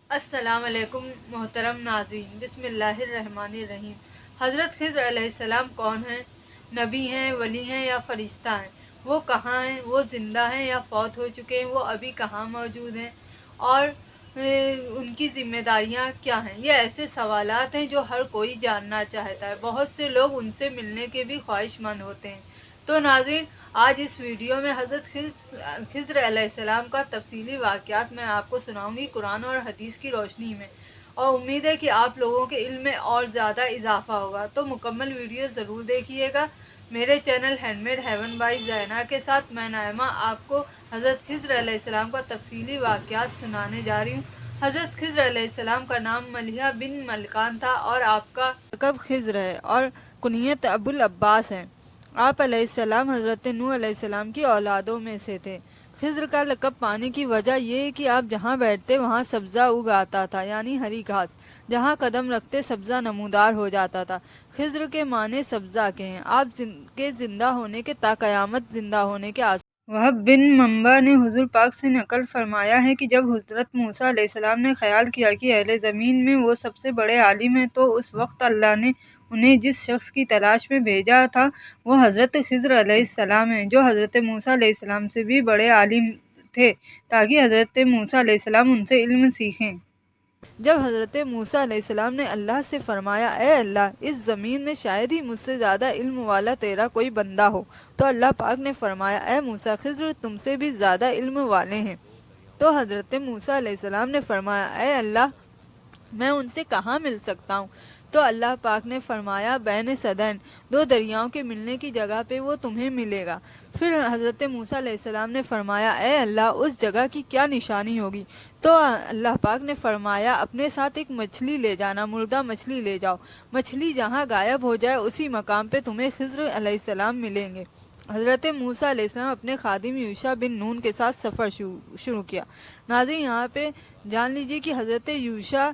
السلام علیکم محترم ناظرین، بسم اللہ الرحمن الرحیم۔ حضرت خضر علیہ السلام کون ہیں؟ نبی ہیں، ولی ہیں یا فرشتہ ہیں؟ وہ کہاں ہیں؟ وہ زندہ ہیں یا فوت ہو چکے ہیں؟ وہ ابھی کہاں موجود ہیں؟ اور ان کی ذمہ داریاں کیا ہیں؟ یہ ایسے سوالات ہیں جو ہر کوئی جاننا چاہتا ہے۔ بہت سے لوگ ان سے ملنے کے بھی خواہش مند ہوتے ہیں۔ تو ناظرین، آج اس ویڈیو میں حضرت خضر علیہ السلام کا تفصیلی واقعات میں آپ کو سناؤں گی قرآن اور حدیث کی روشنی میں، اور امید ہے کہ آپ لوگوں کے علم میں اور زیادہ اضافہ ہوگا۔ تو مکمل ویڈیو ضرور دیکھیے گا۔ میرے channel hand made heaven by Zeena کے ساتھ میں نائمہ آپ کو حضرت خضر علیہ السلام کا تفصیلی واقعات سنانے جا رہی ہوں۔ حضرت خضر علیہ السلام کا نام ملیحہ بن ملکان تھا اور آپ کا لقب خضر ہے اور کنیت ابو العباس ہے۔ آپ علیہ السلام حضرت نوح علیہ السلام کی اولادوں میں سے تھے۔ خضر کا لقب پانے کی وجہ یہ ہے کہ آپ جہاں بیٹھتے وہاں سبزہ اگ آتا تھا، یعنی ہری گھاس، جہاں قدم رکھتے سبزہ نمودار ہو جاتا تھا۔ خضر کے معنی سبزہ کے ہیں۔ آپ کے زندہ ہونے کے تا قیامت زندہ ہونے کے وہب بن منبع نے حضور پاک سے نقل فرمایا ہے کہ جب حضرت موسیٰ علیہ السلام نے خیال کیا کہ اہل زمین میں وہ سب سے بڑے عالم ہیں، تو اس وقت اللہ نے انہیں جس شخص کی تلاش میں بھیجا تھا وہ حضرت خضر علیہ السلام ہیں، جو حضرت موسیٰ علیہ السلام سے بھی بڑے عالم تھے، تاکہ حضرت موسیٰ علیہ السلام ان سے علم سیکھیں۔ جب حضرت موسیٰ علیہ السلام نے اللہ سے فرمایا، اے اللہ، اس زمین میں شاید ہی مجھ سے زیادہ علم والا تیرا کوئی بندہ ہو، تو اللہ پاک نے فرمایا، اے موسیٰ، خضر تم سے بھی زیادہ علم والے ہیں۔ تو حضرت موسیٰ علیہ السلام نے فرمایا، اے اللہ، میں ان سے کہاں مل سکتا ہوں؟ تو اللہ پاک نے فرمایا، بین صدین، دو دریاؤں کے ملنے کی جگہ پہ وہ تمہیں ملے گا۔ پھر حضرت موسیٰ علیہ السلام نے فرمایا، اے اللہ، اس جگہ کی کیا نشانی ہوگی؟ تو اللہ پاک نے فرمایا، اپنے ساتھ ایک مچھلی لے جانا، مردہ مچھلی لے جاؤ۔ مچھلی جہاں غائب ہو جائے اسی مقام پہ تمہیں خضر علیہ السلام ملیں گے۔ حضرت موسیٰ علیہ السلام اپنے خادم یوشع بن نون کے ساتھ سفر شروع کیا۔ ناظرین، یہاں پہ جان لیجیے کہ حضرت یوشع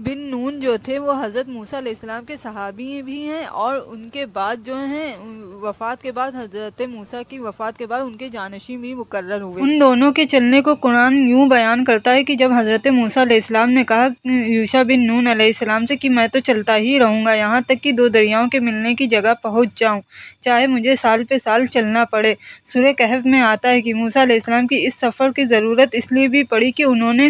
بن نون جو تھے وہ حضرت موسیٰ علیہ السلام کے صحابی بھی ہیں، اور ان کے بعد جو ہیں وفات کے بعد حضرت موسیٰ کی وفات کے بعد ان کے جانشین بھی مقرر ہوئے۔ ان دونوں کے چلنے کو قرآن یوں بیان کرتا ہے کہ جب حضرت موسیٰ علیہ السلام نے کہا یوشع بن نون علیہ السلام سے کہ میں تو چلتا ہی رہوں گا یہاں تک کہ دو دریاؤں کے ملنے کی جگہ پہنچ جاؤں، چاہے مجھے سال پہ سال چلنا پڑے۔ سورہ کہف میں آتا ہے کہ موسیٰ علیہ السلام کی اس سفر کی ضرورت اس لیے بھی پڑی کہ انہوں نے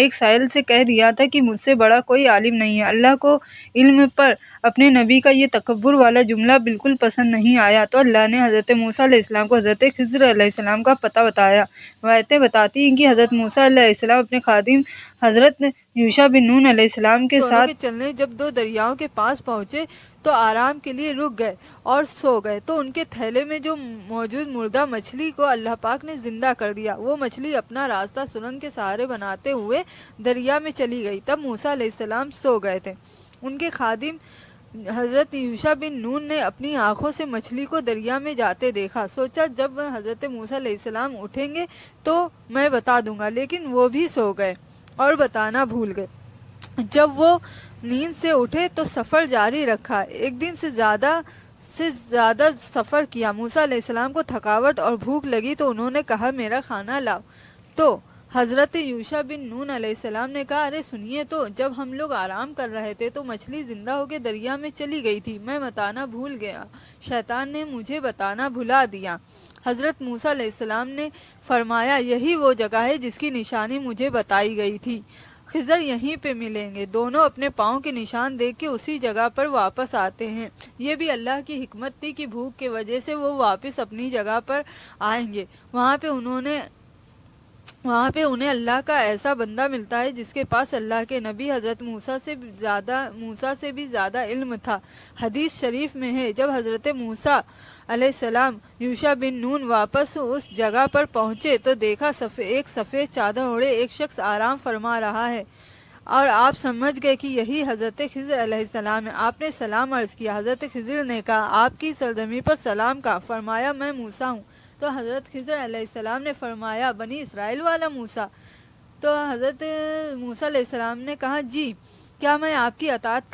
ایک سائل سے کہہ دیا تھا کہ مجھ سے بڑا کوئی عالم نہیں ہے۔ اللہ کو علم پر اپنے نبی کا یہ تکبر والا جملہ بالکل پسند نہیں آیا، تو اللہ نے حضرت موسیٰ علیہ السلام کو حضرت خضر علیہ السلام کا پتہ بتایا۔ روایتیں بتاتی ہیں کہ حضرت موسیٰ علیہ السلام اپنے خادم حضرت یوشع بن نون علیہ السلام کے دونوں ساتھ کے چلنے جب دو دریاؤں کے پاس پہنچے تو آرام کے لیے رک گئے اور سو گئے، تو ان کے تھیلے میں جو موجود مردہ مچھلی کو اللہ پاک نے زندہ کر دیا۔ وہ مچھلی اپنا راستہ سنن کے سہارے بناتے ہوئے دریا میں چلی گئی۔ تب موسیٰ علیہ السلام سو گئے تھے۔ ان کے خادم حضرت یوشع بن نون نے اپنی آنکھوں سے مچھلی کو دریا میں جاتے دیکھا۔ سوچا جب حضرت موسیٰ علیہ السلام اٹھیں گے تو میں بتا دوں گا، لیکن وہ بھی سو گئے اور بتانا بھول گئے۔ جب وہ نیند سے اٹھے تو سفر جاری رکھا۔ ایک دن سے زیادہ سفر کیا۔ موسیٰ علیہ السلام کو تھکاوٹ اور بھوک لگی تو انہوں نے کہا، میرا کھانا لاؤ۔ تو حضرت یوشع بن نون علیہ السلام نے کہا، ارے سنیے تو، جب ہم لوگ آرام کر رہے تھے تو مچھلی زندہ ہو کے دریا میں چلی گئی تھی، میں بتانا بھول گیا، شیطان نے مجھے بتانا بھلا دیا۔ حضرت موسیٰ علیہ السلام نے فرمایا، یہی وہ جگہ ہے جس کی نشانی مجھے بتائی گئی تھی، خضر یہیں پہ ملیں گے۔ دونوں اپنے پاؤں کے نشان دیکھ کے اسی جگہ پر واپس آتے ہیں۔ یہ بھی اللہ کی حکمت تھی کہ بھوک کی وجہ سے وہ واپس اپنی جگہ پر آئیں گے۔ وہاں پہ انہیں اللہ کا ایسا بندہ ملتا ہے جس کے پاس اللہ کے نبی حضرت موسیٰ سے بھی زیادہ علم تھا۔ حدیث شریف میں ہے، جب حضرت موسیٰ علیہ السلام یوشع بن نون واپس اس جگہ پر پہنچے تو دیکھا ایک سفید چادر اوڑھے ایک شخص آرام فرما رہا ہے، اور آپ سمجھ گئے کہ یہی حضرت خضر علیہ السلام ہے۔ آپ نے سلام عرض کیا۔ حضرت خضر نے کہا، آپ کی سرزمین پر سلام کا۔ فرمایا، میں موسیٰ ہوں۔ تو حضرت خضر علیہ السلام نے فرمایا، بنی اسرائیل والا موسیٰ؟ تو حضرت موسیٰ علیہ السلام نے کہا، جی، کیا میں آپ کی اطاعت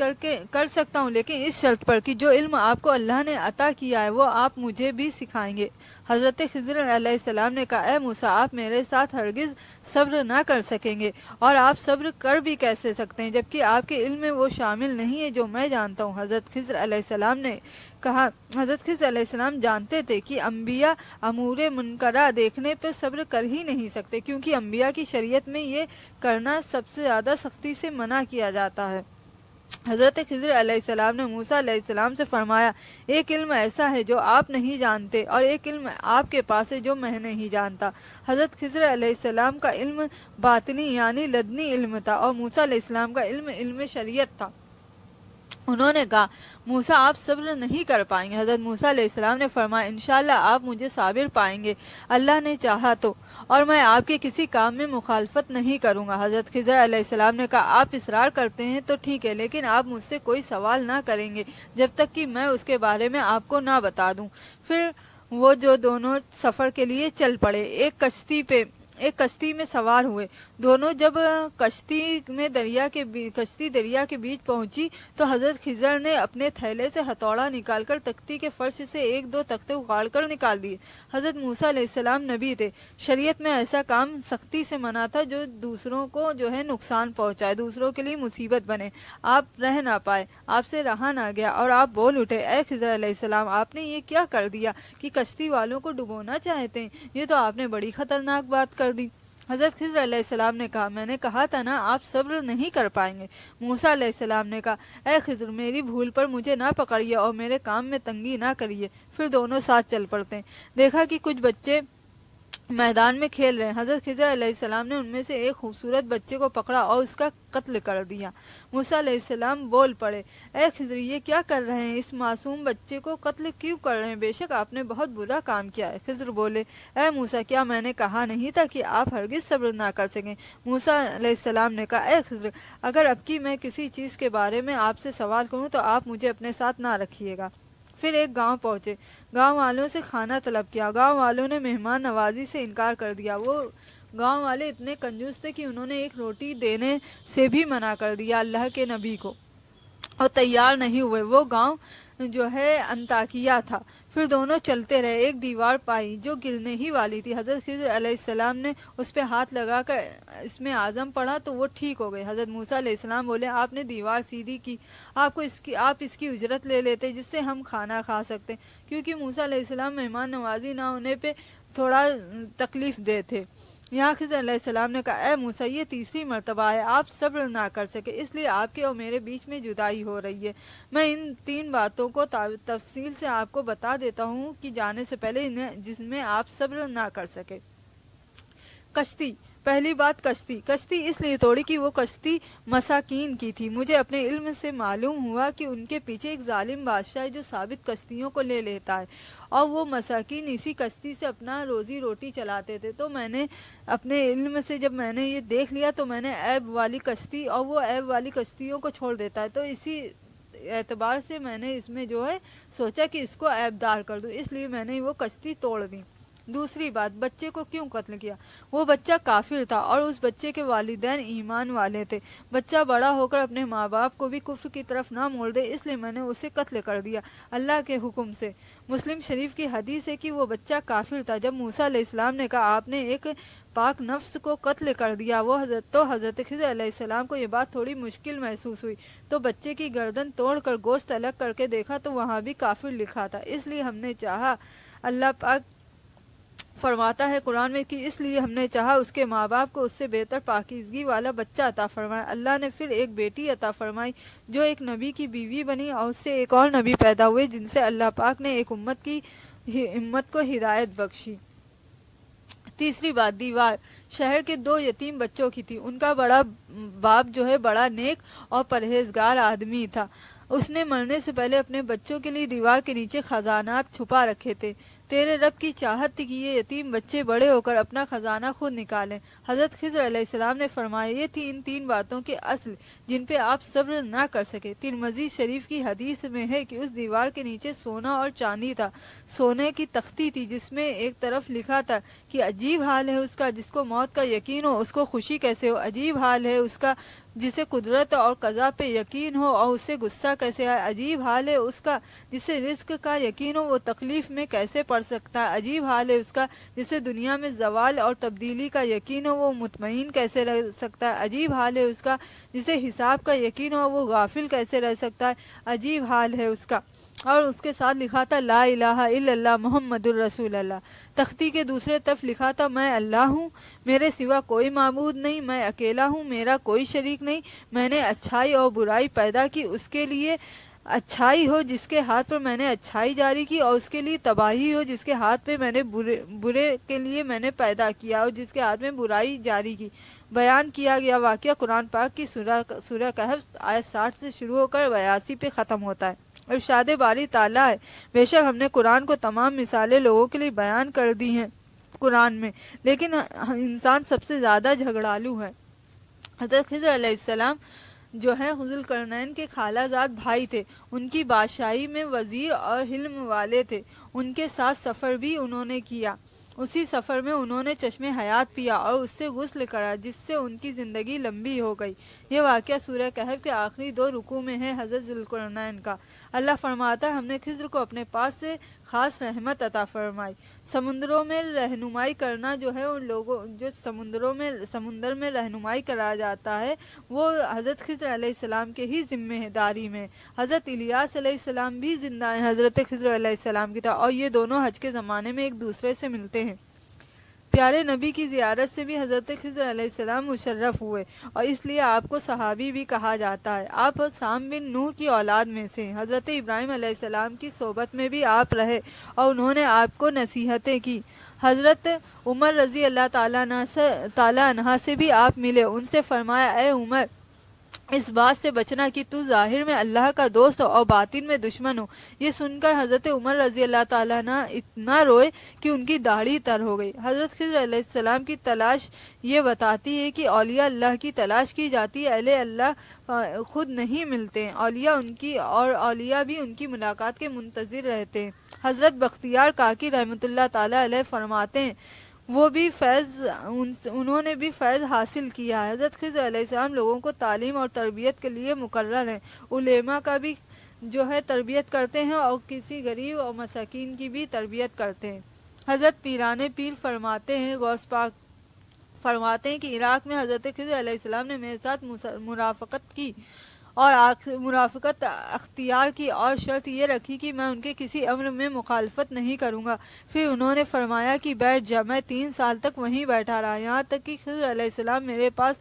کر سکتا ہوں، لیکن اس شرط پر کہ جو علم آپ کو اللہ نے عطا کیا ہے وہ آپ مجھے بھی سکھائیں گے۔ حضرت خضر علیہ السلام نے کہا اے موسیٰ آپ میرے ساتھ ہرگز صبر نہ کر سکیں گے، اور آپ صبر کر بھی کیسے سکتے ہیں جبکہ آپ کے علم میں وہ شامل نہیں ہے جو میں جانتا ہوں۔ حضرت خضر علیہ السلام نے کہا حضرت خضر علیہ السلام جانتے تھے کہ انبیاء امور منکرہ دیکھنے پر صبر کر ہی نہیں سکتے، کیونکہ انبیاء کی شریعت میں یہ کرنا سب سے زیادہ سختی سے منع کیا جاتا ہے۔ حضرت خضر علیہ السلام نے موسیٰ علیہ السلام سے فرمایا ایک علم ایسا ہے جو آپ نہیں جانتے اور ایک علم آپ کے پاس ہے جو میں نہیں جانتا۔ حضرت خضر علیہ السلام کا علم باطنی یعنی لدنی علم تھا اور موسیٰ علیہ السلام کا علم علم شریعت تھا۔ انہوں نے کہا موسیٰ آپ صبر نہیں کر پائیں گے۔ حضرت موسیٰ علیہ السلام نے فرمایا انشاءاللہ آپ مجھے صابر پائیں گے، اللہ نے چاہا تو، اور میں آپ کے کسی کام میں مخالفت نہیں کروں گا۔ حضرت خضر علیہ السلام نے کہا آپ اصرار کرتے ہیں تو ٹھیک ہے، لیکن آپ مجھ سے کوئی سوال نہ کریں گے جب تک کہ میں اس کے بارے میں آپ کو نہ بتا دوں۔ پھر وہ جو دونوں سفر کے لیے چل پڑے، ایک کشتی میں سوار ہوئے۔ دونوں جب کشتی دریا کے بیچ پہنچی تو حضرت خضر نے اپنے تھیلے سے ہتھوڑا نکال کر تختی کے فرش سے ایک دو تختے اکھاڑ کر نکال دیے۔ حضرت موسیٰ علیہ السلام نبی تھے، شریعت میں ایسا کام سختی سے منع تھا جو دوسروں کو نقصان پہنچائے، دوسروں کے لیے مصیبت بنے۔ آپ رہ نہ پائے، آپ سے رہا نہ گیا اور آپ بول اٹھے اے خضر علیہ السلام آپ نے یہ کیا کر دیا کہ کشتی والوں کو ڈبونا چاہتے ہیں؟ یہ تو آپ نے بڑی خطرناک بات کر دی۔ حضرت خضر علیہ السلام نے کہا میں نے کہا تھا نا آپ صبر نہیں کر پائیں گے۔ موسیٰ علیہ السلام نے کہا اے خضر میری بھول پر مجھے نہ پکڑیے اور میرے کام میں تنگی نہ کریے۔ پھر دونوں ساتھ چل پڑتے ہیں۔ دیکھا کہ کچھ بچے میدان میں کھیل رہے ہیں۔ حضرت خضر علیہ السلام نے ان میں سے ایک خوبصورت بچے کو پکڑا اور اس کا قتل کر دیا۔ موسیٰ علیہ السلام بول پڑے اے خضر یہ کیا کر رہے ہیں؟ اس معصوم بچے کو قتل کیوں کر رہے ہیں؟ بے شک آپ نے بہت برا کام کیا ہے۔ خضر بولے اے موسیٰ کیا میں نے کہا نہیں تھا کہ آپ ہرگز صبر نہ کر سکیں؟ موسیٰ علیہ السلام نے کہا اے خضر اگر اب کی میں کسی چیز کے بارے میں آپ سے سوال کروں تو آپ مجھے اپنے ساتھ نہ رکھیے گا۔ پھر ایک گاؤں پہنچے، گاؤں والوں سے کھانا طلب کیا۔ گاؤں والوں نے مہمان نوازی سے انکار کر دیا۔ وہ گاؤں والے اتنے کنجوس تھے کہ انہوں نے ایک روٹی دینے سے بھی منع کر دیا اللہ کے نبی کو، اور تیار نہیں ہوئے۔ وہ گاؤں انطاکیہ تھا۔ پھر دونوں چلتے رہے، ایک دیوار پائی جو گرنے ہی والی تھی۔ حضرت خضر علیہ السلام نے اس پہ ہاتھ لگا کر اس میں اعظم پڑھا تو وہ ٹھیک ہو گئی۔ حضرت موسیٰ علیہ السلام بولے آپ نے دیوار سیدھی کی، آپ اس کی اجرت لے لیتے جس سے ہم کھانا کھا سکتے، کیونکہ موسیٰ علیہ السلام مہمان نوازی نہ ہونے پہ تھوڑا تکلیف دے تھے۔ یہاں خضر علیہ السلام نے کہا اے موسیٰ یہ تیسری مرتبہ ہے آپ صبر نہ کر سکے، اس لیے آپ کے اور میرے بیچ میں جدائی ہو رہی ہے۔ میں ان 3 باتوں کو تفصیل سے آپ کو بتا دیتا ہوں کہ جانے سے پہلے جس میں آپ صبر نہ کر سکے۔ کشتی، پہلی بات کشتی اس لیے توڑی کہ وہ کشتی مساکین کی تھی۔ مجھے اپنے علم سے معلوم ہوا کہ ان کے پیچھے ایک ظالم بادشاہ ہے جو ثابت کشتیوں کو لے لیتا ہے، اور وہ مساکین اسی کشتی سے اپنا روزی روٹی چلاتے تھے۔ تو میں نے اپنے علم سے جب میں نے یہ دیکھ لیا تو میں نے عیب والی کشتی اور وہ عیب والی کشتیوں کو چھوڑ دیتا ہے، تو اسی اعتبار سے میں نے اس میں سوچا کہ اس کو عیب دار کر دوں، اس لیے میں نے وہ کشتی توڑ دی۔ دوسری بات بچے کو کیوں قتل کیا؟ وہ بچہ کافر تھا اور اس بچے کے والدین ایمان والے تھے۔ بچہ بڑا ہو کر اپنے ماں باپ کو بھی کفر کی طرف نہ موڑ دے، اس لیے میں نے اسے قتل کر دیا اللہ کے حکم سے۔ مسلم شریف کی حدیث ہے کہ وہ بچہ کافر تھا۔ جب موسیٰ علیہ السلام نے کہا آپ نے ایک پاک نفس کو قتل کر دیا تو حضرت خضر علیہ السلام کو یہ بات تھوڑی مشکل محسوس ہوئی، تو بچے کی گردن توڑ کر گوشت الگ کر کے دیکھا تو وہاں بھی کافر لکھا تھا۔ اس لیے ہم نے چاہا، اللہ پاک فرماتا ہے قرآن میں کہ اس لیے ہم نے چاہا اس کے ماں باپ کو اس سے بہتر پاکیزگی والا بچہ عطا فرمایا۔ اللہ نے پھر ایک بیٹی عطا فرمائی جو ایک نبی کی بیوی بنی، اور اس سے ایک اور نبی پیدا ہوئے جن سے اللہ پاک نے ایک امت کو ہدایت بخشی۔ تیسری بات دیوار شہر کے 2 یتیم بچوں کی تھی۔ ان کا بڑا باپ بڑا نیک اور پرہیزگار آدمی تھا۔ اس نے مرنے سے پہلے اپنے بچوں کے لیے دیوار کے نیچے خزانات چھپا رکھے تھے۔ تیرے رب کی چاہت تھی کہ یہ یتیم بچے بڑے ہو کر اپنا خزانہ خود نکالیں۔ حضرت خضر علیہ السلام نے فرمایا یہ تھی ان 3 باتوں کے اصل جن پہ آپ صبر نہ کر سکے۔ ترمذی شریف کی حدیث میں ہے کہ اس دیوار کے نیچے سونا اور چاندی تھا، سونے کی تختی تھی جس میں ایک طرف لکھا تھا کہ عجیب حال ہے اس کا جس کو موت کا یقین ہو اس کو خوشی کیسے ہو، عجیب حال ہے اس کا جسے قدرت اور قضا پہ یقین ہو اور اسے غصہ کیسے آئے، عجیب حال ہے اس کا جسے رزق کا یقین ہو وہ تکلیف میں کیسے پڑ پڑھ سکتا ہے، عجیب حال ہے اس کا جسے دنیا میں زوال اور تبدیلی کا یقین ہو وہ مطمئن کیسے رہ سکتا ہے، عجیب حال ہے اس کا جسے حساب کا یقین ہو وہ غافل کیسے رہ سکتا ہے، عجیب حال ہے اس کا۔ اور اس کے ساتھ لکھا تھا لا الہ الا اللہ محمد الرسول اللہ۔ تختی کے دوسرے طرف لکھا تھا میں اللہ ہوں، میرے سوا کوئی معبود نہیں، میں اکیلا ہوں، میرا کوئی شریک نہیں، میں نے اچھائی اور برائی پیدا کی، اس کے لیے اچھائی ہو جس کے ہاتھ پر میں نے اچھائی جاری کی، اور اس کے لیے تباہی ہو جس کے ہاتھ پہ میں نے برے کے لیے میں نے پیدا کیا اور جس کے ہاتھ میں برائی جاری کی۔ بیان کیا گیا واقعہ قرآن پاک کی سورہ کہف آیت 60 سے شروع ہو کر 82 پہ ختم ہوتا ہے۔ ارشاد باری تعالیٰ ہے بے شک ہم نے قرآن کو تمام مثالیں لوگوں کے لیے بیان کر دی ہیں قرآن میں، لیکن انسان سب سے زیادہ جھگڑالو ہے۔ حضرت خضر علیہ السلام جو ہے ذوالقرنین کے خالہ زاد بھائی تھے، ان کی بادشاہی میں وزیر اور حلم والے تھے، ان کے ساتھ سفر بھی انہوں نے کیا، اسی سفر میں انہوں نے چشم حیات پیا اور اس سے غسل کرا جس سے ان کی زندگی لمبی ہو گئی۔ یہ واقعہ سورہ کہف کے آخری 2 رکوع میں ہے حضرت ذوالقرنین کا۔ اللہ فرماتا ہے ہم نے خضر کو اپنے پاس سے خاص رحمت عطا فرمائی۔ سمندروں میں رہنمائی کرنا جو ہے ان لوگوں جو سمندر میں رہنمائی کرا جاتا ہے وہ حضرت خضر علیہ السلام کے ہی ذمہ داری میں۔ حضرت الیاس علیہ السلام بھی زندہ ہیں حضرت خضر علیہ السلام کی طرح، اور یہ دونوں حج کے زمانے میں ایک دوسرے سے ملتے ہیں۔ پیارے نبی کی زیارت سے بھی حضرت خضر علیہ السلام مشرف ہوئے اور اس لیے آپ کو صحابی بھی کہا جاتا ہے۔ آپ سام بن نوح کی اولاد میں سے ہیں۔ حضرت ابراہیم علیہ السلام کی صحبت میں بھی آپ رہے اور انہوں نے آپ کو نصیحتیں کی۔ حضرت عمر رضی اللہ تعالیٰ عنہ سے بھی آپ ملے، ان سے فرمایا اے عمر اس بات سے بچنا کہ تو ظاہر میں اللہ کا دوست ہو اور باطن میں دشمن ہو۔ یہ سن کر حضرت عمر رضی اللہ تعالیٰ عنہ اتنا روئے کہ ان کی داڑھی تر ہو گئی۔ حضرت خضر علیہ السلام کی تلاش یہ بتاتی ہے کہ اولیاء اللہ کی تلاش کی جاتی ہے، اہل اللہ خود نہیں ملتے ہیں، اولیاء بھی ان کی ملاقات کے منتظر رہتے ہیں۔ حضرت بختیار کاکی رحمۃ اللہ تعالیٰ علیہ فرماتے ہیں انہوں نے بھی فیض حاصل کیا ہے۔ حضرت خضر علیہ السلام لوگوں کو تعلیم اور تربیت کے لیے مقرر ہیں، علماء کا بھی جو ہے تربیت کرتے ہیں اور کسی غریب اور مساکین کی بھی تربیت کرتے ہیں۔ حضرت پیران پیر فرماتے ہیں غوث پاک فرماتے ہیں کہ عراق میں حضرت خضر علیہ السلام نے میرے ساتھ مرافقت کی اور مرافقت اختیار کی اور شرط یہ رکھی کہ میں ان کے کسی امر میں مخالفت نہیں کروں گا۔ پھر انہوں نے فرمایا کہ بیٹھ جا۔ میں 3 سال تک وہیں بیٹھا رہا، یہاں تک کہ خضر علیہ السلام میرے پاس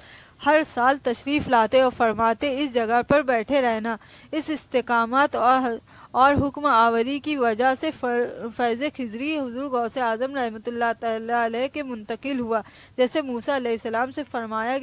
ہر سال تشریف لاتے اور فرماتے اس جگہ پر بیٹھے رہنا۔ اس استقامت اور حکم آوری کی وجہ سے فیض خضری حضور غوث اعظم رحمۃ اللہ تعالی علیہ کے منتقل ہوا، جیسے موسیٰ علیہ السلام سے فرمایا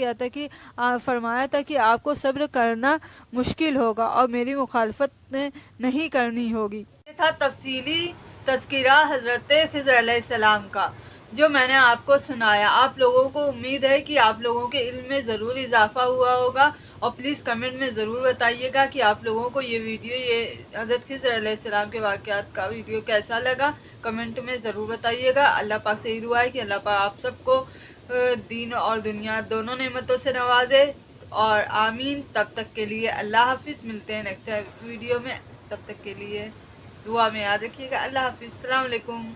تھا کہ آپ کو صبر کرنا مشکل ہوگا اور میری مخالفت نہیں کرنی ہوگی۔ یہ تھا تفصیلی تذکرہ حضرت خضر علیہ السلام کا جو میں نے آپ کو سنایا۔ آپ لوگوں کو امید ہے کہ آپ لوگوں کے علم میں ضرور اضافہ ہوا ہوگا، اور پلیز کمنٹ میں ضرور بتائیے گا کہ آپ لوگوں کو یہ ویڈیو یہ حضرت خضر علیہ السلام کے واقعات کا ویڈیو کیسا لگا، کمنٹ میں ضرور بتائیے گا۔ اللہ پاک سے یہ دعا ہے کہ اللہ پاک آپ سب کو دین اور دنیا دونوں نعمتوں سے نوازے، اور آمین۔ تب تک کے لیے اللہ حافظ، ملتے ہیں نیکسٹ ویڈیو میں، تب تک کے لیے دعا میں یاد رکھیے گا۔ اللہ حافظ، السلام علیکم۔